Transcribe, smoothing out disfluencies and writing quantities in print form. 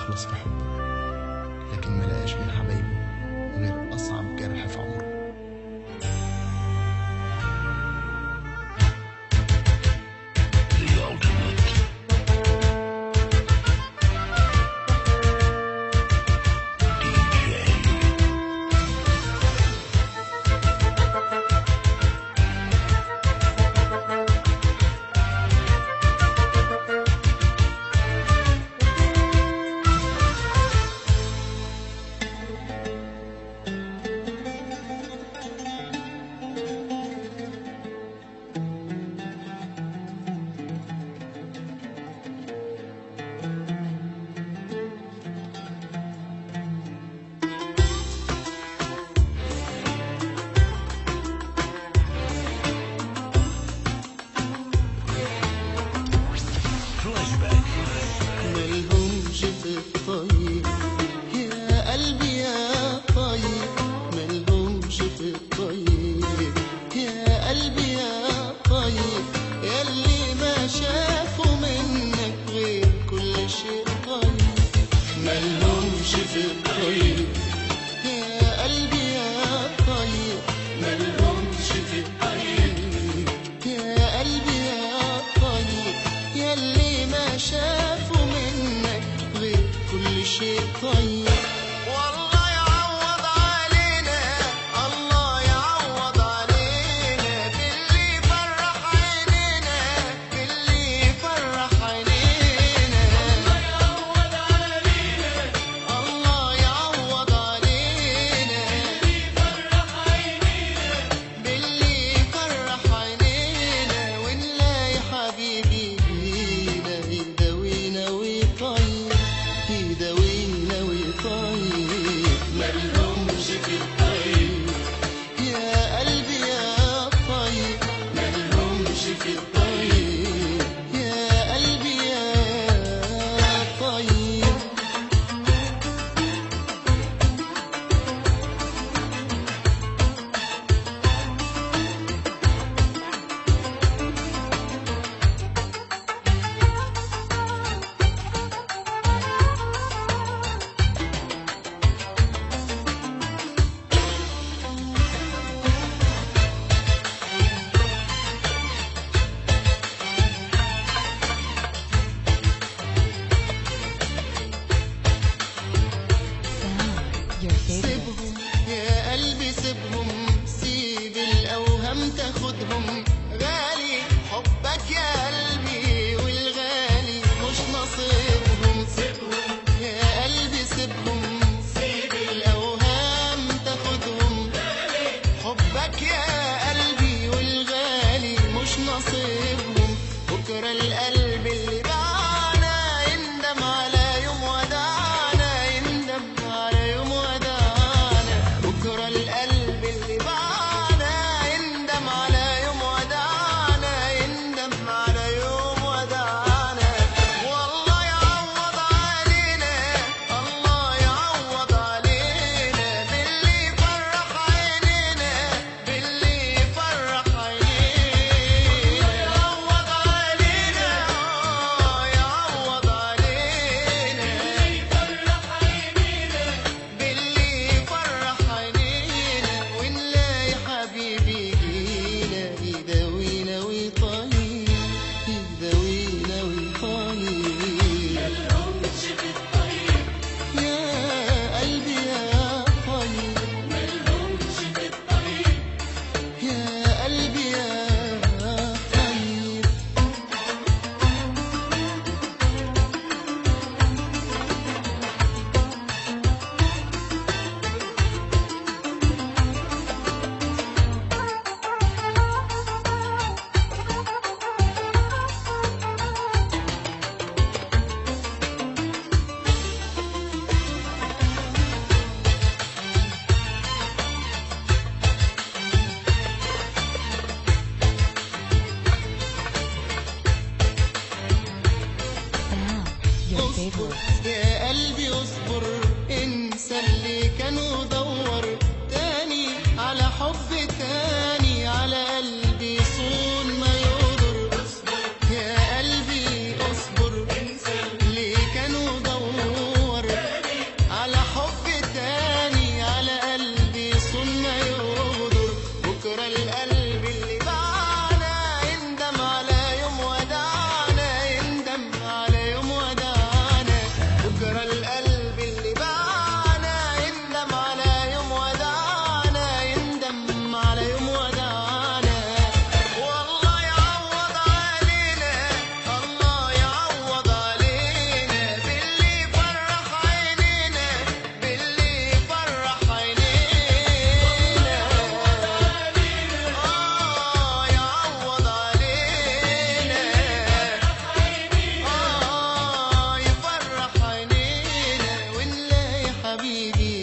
يخلص في حبه، لكن ما لقاش من حبايبه غير أصعب جرح في عمره. ملهمش في الطيب يا قلبي يا طيب، ملهمش في الطيب يا قلبي يا طيب، ياللي ما شافوا منك غير كل شيء طيب. ملهمش في الطيب يا قلبي يا طيب، ملهمش في الطيب يا قلبي يا طيب، ياللي ما شافوا منك غير كل شيء طيب. والله يعوض علينا، الله يعوض علينا باللي فرح عينينا، باللي فرح عينينا. الله يعوض علينا، الله يعوض علينا باللي فرح عينينا، باللي فرح عينينا. ونلاقي حبيبي فينا يداوينا ويطيب، يداوينا ويطيب. ملهمش في الطيب يا قلبي يا طيب، ملهمش في الطيب يا قلبي يا طيب. سيبهم يا قلبي سيبهم، سيب الأوهام تاخدهم، غالي حبك يا قلبي والغالي مش نصيبهم. سيبهم يا قلبي سيبهم، سيب الأوهام تاخدهم، حبك يا قلبي والغالي مش نصيبهم. بكرة القلب اللي باعنا يندم على يوم وداعنا، يندم على يوم وداعنا. بكرة القلب اللي باعنا يندم على يوم وداعنا، يندم على يوم وداعنا. والله يعوض علينا، الله يعوض علينا باللي فرح عينينا، باللي فرح عينينا. يعوض علينا، يعوض علينا باللي فرح عينينا، باللي فرح عينينا. ونلاقي حبيبي جينا يداوينا ويطيب، يداوينا ويطيب. ملهمش في الطيب يا قلبي يا طيب، ملهمش في الطيب يا قلبي يا طيب. اصبر يا قلبي اصبر، انسى اللي كان ودور تاني على حب تاني، على قلبي صون ما يقدر. اصبر يا قلبي اصبر، انسى اللي كان ودور حبيبي